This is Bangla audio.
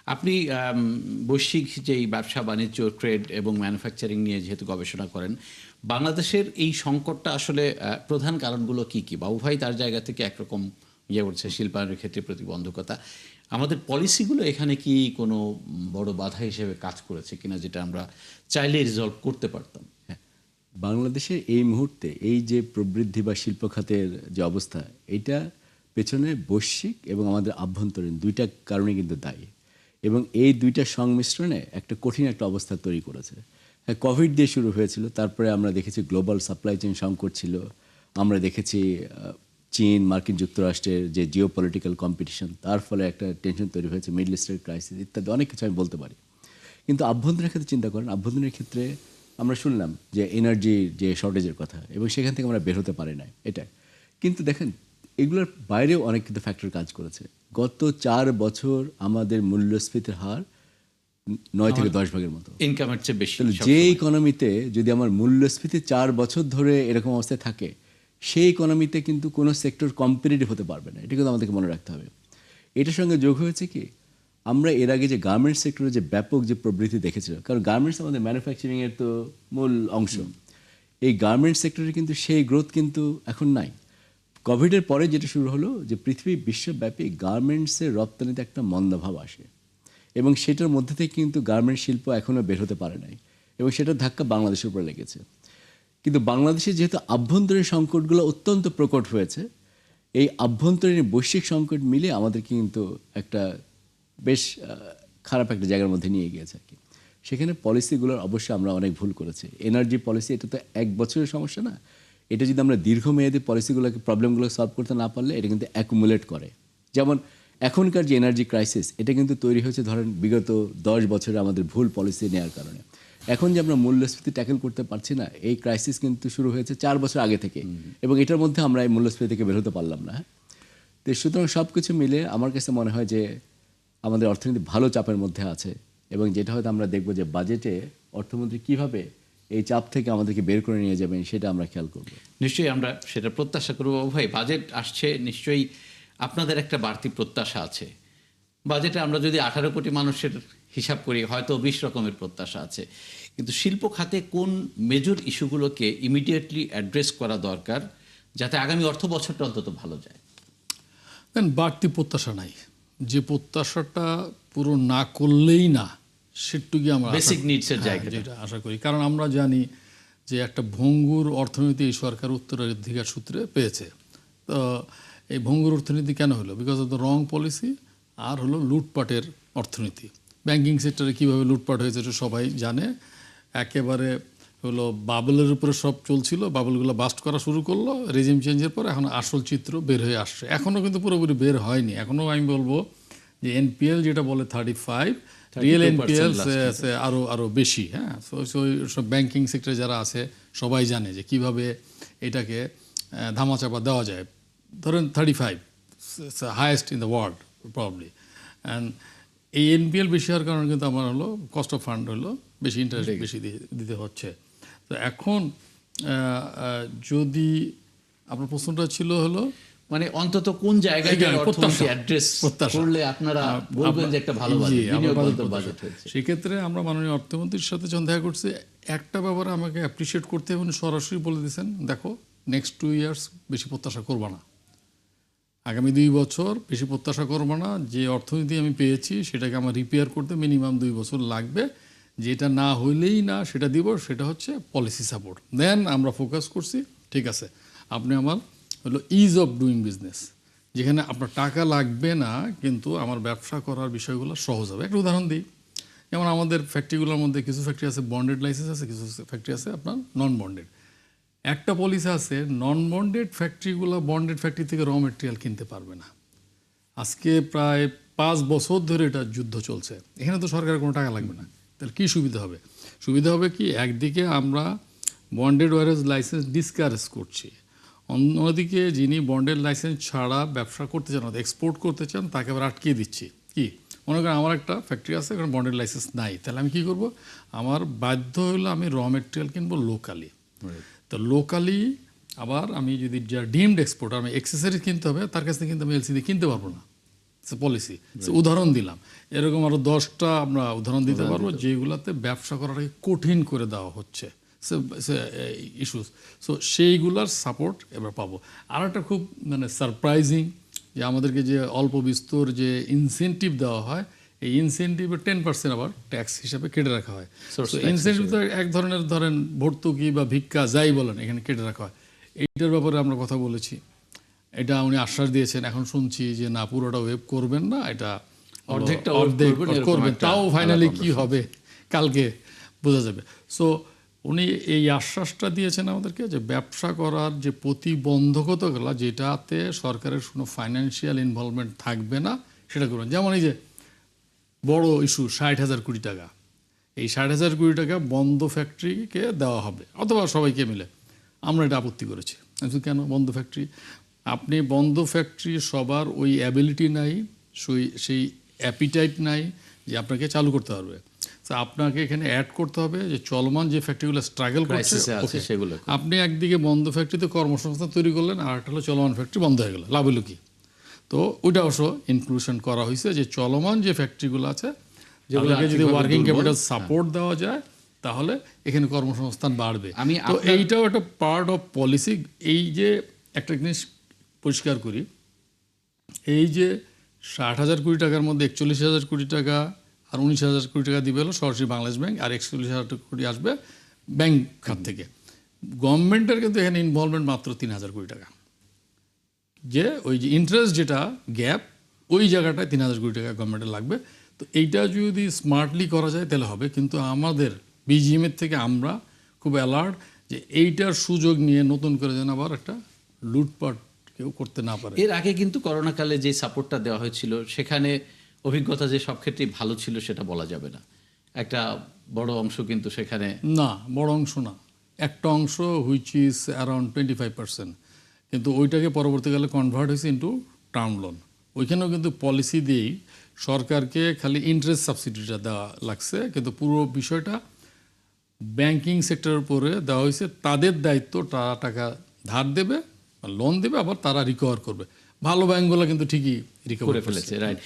আপনি বৈশ্বিক যেই ব্যবসা বাণিজ্য ট্রেড এবং ম্যানুফ্যাকচারিং নিয়ে যেহেতু গবেষণা করেন, বাংলাদেশের এই সংকটটা আসলে প্রধান কারণগুলো কি কি, বা উভয় তার জায়গা থেকে একরকম করছে শিল্পায়নের ক্ষেত্রে প্রতিবন্ধকতা, আমাদের পলিসিগুলো এখানে কি কোনো বড় বাধা হিসেবে কাজ করেছে কিনা, যেটা আমরা চাইলে রিজলভ করতে পারতাম? বাংলাদেশের এই মুহূর্তে এই যে প্রবৃদ্ধি বা শিল্প খাতের যে অবস্থা, এটা পেছনে বৈশ্বিক এবং আমাদের আভ্যন্তরীণ দুইটা কারণে কিন্তু দায়ী, এবং এই দুইটা সংমিশ্রণে একটা কঠিন একটা অবস্থা তৈরি করেছে। হ্যাঁ, কোভিড দিয়ে শুরু হয়েছিল, তারপরে আমরা দেখেছি গ্লোবাল সাপ্লাই চেইন সংকট ছিল, আমরা দেখেছি চীন মার্কিন যুক্তরাষ্ট্রের যে জিও পলিটিক্যাল কম্পিটিশন, তার ফলে একটা টেনশন তৈরি হয়েছে, মিডল ইস্টের ক্রাইসিস ইত্যাদি অনেক কিছু আমি বলতে পারি। কিন্তু আভ্যন্তরীণ ক্ষেত্রে চিন্তা করেন, আভ্যন্তরীণ ক্ষেত্রে আমরা শুনলাম যে এনার্জির যে শর্টেজের কথা, এবং সেখান থেকে আমরা বের হতে পারি না, এটা। কিন্তু দেখেন, এগুলোর বাইরেও অনেক কিন্তু ফ্যাক্টর কাজ করেছে। গত 4 বছর আমাদের মূল্যস্ফীতির হার 9 থেকে 10 ভাগের মতো, ইনকামের চেয়ে বেশি। তাহলে যে ইকোনমিতে যদি আমার মূল্যস্ফীতি 4 বছর ধরে এরকম অবস্থায় থাকে, সেই ইকোনমিতে কিন্তু কোনো সেক্টর কম্পিটিটিভ হতে পারবে না, এটা কিন্তু আমাদেরকে মনে রাখতে হবে। এটার সঙ্গে যোগ হয়েছে কি, আমরা এর আগে যে গার্মেন্টস সেক্টরে যে ব্যাপক যে প্রবৃদ্ধি দেখেছিল, কারণ গার্মেন্টস আমাদের ম্যানুফ্যাকচারিংয়ের তো মূল অংশ, এই গার্মেন্টস সেক্টরে কিন্তু সেই গ্রোথ কিন্তু এখন নাই। কোভিডের পরে যেটা শুরু হলো, যে পৃথিবী বিশ্বব্যাপী গার্মেন্টসের রপ্তানিতে একটা মন্দাভাব আসে, এবং সেটার মধ্যে থেকে কিন্তু গার্মেন্ট শিল্প এখনও বের হতে পারে নাই, এবং সেটার ধাক্কা বাংলাদেশের উপরে লেগেছে। কিন্তু বাংলাদেশে যেহেতু আভ্যন্তরীণ সংকটগুলো অত্যন্ত প্রকট হয়েছে, এই আভ্যন্তরীণ বৈশ্বিক সংকট মিলে আমাদেরকে কিন্তু একটা বেশ খারাপ একটা জায়গার মধ্যে নিয়ে গিয়েছে আর কি। সেখানে পলিসিগুলোর অবশ্যই আমরা অনেক ভুল করেছি। এনার্জি পলিসি এটা তো 1 বছরের সমস্যা না, এটা যদি আমরা দীর্ঘমেয়াদী পলিসিগুলোকে প্রবলেমগুলো সলভ করতে না পারলে এটা কিন্তু অ্যাকুমুলেট করে। যেমন এখনকার যে এনার্জি ক্রাইসিস, এটা কিন্তু তৈরি হয়েছে ধরেন বিগত 10 বছরে আমাদের ভুল পলিসি নেওয়ার কারণে। এখন যে আমরা মূল্যস্ফীতি ট্যাকেল করতে পারছি না, এই ক্রাইসিস কিন্তু শুরু হয়েছে 4 বছর আগে থেকে, এবং এটার মধ্যে আমরা এই মূল্যস্ফীতি থেকে বের হতে পারলাম না। তো সুতরাং সব কিছু মিলে আমার কাছে মনে হয় যে আমাদের অর্থনীতি ভালো চাপের মধ্যে আছে, এবং যেটা হয়তো আমরা দেখব যে বাজেটে অর্থমন্ত্রী কিভাবে এই চাপ থেকে আমাদেরকে বের করে নিয়ে যাবেন, সেটা আমরা খেয়াল করব। নিশ্চয়ই আমরা সেটা প্রত্যাশা করবো। ভাই, বাজেট আসছে, নিশ্চয়ই আপনাদের একটা বাড়তি প্রত্যাশা আছে। বাজেটে আমরা যদি 18 কোটি মানুষের হিসাব করি, হয়তো 20 রকমের প্রত্যাশা আছে। কিন্তু শিল্প খাতে কোন মেজর ইস্যুগুলোকে ইমিডিয়েটলি অ্যাড্রেস করা দরকার, যাতে আগামী অর্থ বছরটা অন্তত ভালো যায়? বাড়তি প্রত্যাশা নাই, যে প্রত্যাশাটা পুরো না করলেই না, সেটুকুই আমরা বেসিক নিডসের জায়গা যেটা আশা করি। কারণ আমরা জানি যে একটা ভঙ্গুর অর্থনীতি এই সরকার উত্তরাধিকার সূত্রে পেয়েছে। তো এই ভঙ্গুর অর্থনীতি কেন হলো? Because of the wrong policy, আর হলো লুটপাটের অর্থনীতি। ব্যাংকিং সেক্টরে কীভাবে লুটপাট হয়েছে এটা সবাই জানে। একেবারে হলো বাবলের উপরে সব চলছিল, বাবলগুলো বাস্ট করা শুরু করলো রেজিম চেঞ্জের পর, এখন আসল চিত্র বের হয়ে আসছে। এখনও কিন্তু পুরোপুরি বের হয়নি। এখনও আমি বলবো যে এনপিএল যেটা বলে 35, রিয়েল এনপিএল আরও বেশি। হ্যাঁ, সব ব্যাংকিং সেক্টরে যারা আছে সবাই জানে যে কিভাবে এটাকে ধামাচাপা দেওয়া যায়। ধরেন 35 highest in the world probably. And এই এনপিএল বেশি হওয়ার কারণে কিন্তু আমার হলো কস্ট অফ ফান্ড হলো বেশি, ইন্টারেস্ট বেশি দিতে হচ্ছে। তো এখন যদি আপনার প্রশ্নটা ছিল হলো মানে অন্তত কোন জায়গায় অর্থনীতি অ্যাড্রেস করলে আপনারা বলবেন যে একটা ভালো বাজেট হয়েছে। সেক্ষেত্রে আমরা মাননীয় অর্থমন্ত্রীর সাথে যখন দেখা করছি, একটা ব্যাপারে আমাকে অ্যাপ্রিসিয়েট করতে হবে, সরাসরি বলে দিয়েছেন, দেখো নেক্সট 2 ইয়ার্স বেশি প্রত্যাশা করবা না, আগামী 2 বছর বেশি প্রত্যাশা করবো না। যে অর্থনীতি আমি পেয়েছি সেটাকে আমার রিপেয়ার করতে মিনিমাম 2 বছর লাগবে। যেটা না হইলেই না সেটা দিব, সেটা হচ্ছে পলিসি সাপোর্ট। দেন আমরা ফোকাস করছি, ঠিক আছে আপনি আমার হলো ইজ অফ ডুইং বিজনেস, যেখানে আপনার টাকা লাগবে না কিন্তু আমার ব্যবসা করার বিষয়গুলো সহজ হবে। একটা উদাহরণ দিই, যেমন আমাদের ফ্যাক্টরিগুলোর মধ্যে কিছু ফ্যাক্টরি আছে বন্ডেড লাইসেন্স আছে, কিছু ফ্যাক্টরি আছে আপনার নন বন্ডেড। একটা পলিসি আছে, নন বন্ডেড ফ্যাক্টরিগুলো বন্ডেড ফ্যাক্টরি থেকে র মেটেরিয়াল কিনতে পারবে না। আজকে প্রায় 5 বছর ধরে এটা যুদ্ধ চলছে। এখানে তো সরকারের কোনো টাকা লাগবে না। তাহলে কী সুবিধা হবে? সুবিধা হবে কি, একদিকে আমরা বন্ডেড ওয়ারেজ লাইসেন্স ডিসকারেজ করছি, অন্যদিকে যিনি বন্ডেড লাইসেন্স ছাড়া ব্যবসা করতে চান, এক্সপোর্ট করতে চান, তাকে আবার আটকিয়ে দিচ্ছি। কি মনে করেন আমার একটা ফ্যাক্টরি আছে, কারণ বন্ডেড লাইসেন্স নাই, তাহলে আমি কী করব? আমার বাধ্য হলো আমি র মেটেরিয়াল কিনবো লোকালি। তো লোকালি আবার আমি যদি যা ডিমড এক্সপোর্টার, আমি এক্সেসরিজ কিনতে হবে, তার কাছ থেকে কিন্তু আমি এলসি দিয়ে কিনতে পারবো না। পলিসি। উদাহরণ দিলাম, এরকম আরো 10টা আমরা উদাহরণ দিতে পারবো যেগুলাতে ব্যবসা করাটাকে কঠিন করে দেওয়া হচ্ছে ইস্যুস। সো সেইগুলার সাপোর্ট এবার পাবো। আর একটা খুব মানে সারপ্রাইজিং যে আমাদেরকে যে অল্প বিস্তর যে ইনসেন্টিভ দেওয়া হয়, এই ইনসেন্টিভের 10% আবার ট্যাক্স হিসাবে কেটে রাখা হয়। ইনসেন্টিভ তো এক ধরনের ধরেন ভর্তুকি বা ভিক্ষা যাই বলেন এখানে কেটে রাখা হয়। এইটার ব্যাপারে আমরা কথা বলেছি, এটা উনি আশ্বাস দিয়েছেন। এখন শুনছি যে না, পুরোটা ওয়েব করবেন না, এটা অর্ধেক করবেন। তাও ফাইনালি কি হবে কালকে বোঝা যাবে। সো উনি এই আশ্বাসটা দিয়েছেন আমাদেরকে যে ব্যবসা করার যে প্রতিবন্ধকতাগুলো, যেটাতে সরকারের কোনো ফাইন্যান্সিয়াল ইনভলভমেন্ট থাকবে না, সেটা করবেন। যেমন এই যে বড় ইস্যু 60,000 কোটি টাকা, এই 60,000 কোটি টাকা বন্ধ ফ্যাক্টরিকে দেওয়া হবে অথবা সবাইকে মিলে। আমরা এটা আপত্তি করেছি। কেন বন্ধ ফ্যাক্টরি? আপনি বন্ধ ফ্যাক্টরি সবার ওই অ্যাবিলিটি নাই, সেই অ্যাপিটাইট নাই যে আপনাকে চালু করতে পারবে। তো আপনাকে এখানে অ্যাড করতে হবে যে চলমান যে ফ্যাক্টরিগুলো স্ট্রাগল করছে সেগুলো আপনি একদিকে বন্ধ ফ্যাক্টরিতে কর্মসংস্থান তৈরি করলেন, আর একটা হলো চলমান ফ্যাক্টরি বন্ধ হয়ে গেল, লাভ হলো কি? তো ওইটা অবশ্য ইনক্লুশন করা হয়েছে যে চলমান যে ফ্যাক্টরিগুলো আছে যেগুলোকে যদি ওয়ার্কিং ক্যাপিটাল সাপোর্ট দেওয়া যায় তাহলে এখানে কর্মসংস্থান বাড়বে। তো এইটাও একটা পার্ট অফ পলিসি। এই যে একটা জিনিস পরিষ্কার করি, এই যে 60,000 কোটি টাকার মধ্যে 41,000 কোটি টাকা আর 19,000 কোটি টাকা দিবে হলো সরাসরি বাংলাদেশ ব্যাংক, আর 41,000 কোটি আসবে ব্যাংক খাত থেকে। গভর্নমেন্টের কিন্তু এখানে ইনভলভমেন্ট মাত্র 3,000 কোটি টাকা। যে ওই যে ইন্টারেস্ট যেটা গ্যাপ, ওই জায়গাটায় 3,000 কোটি টাকা গভর্নমেন্টের লাগবে। তো এইটা যদি স্মার্টলি করা যায় তাহলে হবে। কিন্তু আমাদের বিজিএমের থেকে আমরা খুব অ্যালার্ট যে এইটার সুযোগ নিয়ে নতুন করে যেন আবার একটা লুটপাট কেউ করতে না পারে। এর আগে কিন্তু করোনাকালে যে সাপোর্টটা দেওয়া হয়েছিল সেখানে অভিজ্ঞতা যে সব ক্ষেত্রেই ভালো ছিল সেটা বলা যাবে না। একটা বড় অংশ কিন্তু সেখানে না, বড় অংশ না, একটা অংশ হুইচ ইজ অ্যারাউন্ড 25%, কিন্তু ওইটাকে পরবর্তীকালে কনভার্ট হয়েছে ইন্টু টার্ম লোন। ওইখানেও কিন্তু পলিসি দিয়েই সরকারকে খালি ইন্টারেস্ট সাবসিডিটা দেওয়া লাগছে, কিন্তু পুরো বিষয়টা ব্যাংকিং সেক্টরের উপরে দেওয়া হয়েছে। তাদের দায়িত্ব, তারা টাকা ধার দেবে, লোন দেবে, আবার তারা রিকভার করবে। ভালো ব্যাংকগুলো কিন্তু ঠিকই রিকভার করে ফেলেছে, রাইট।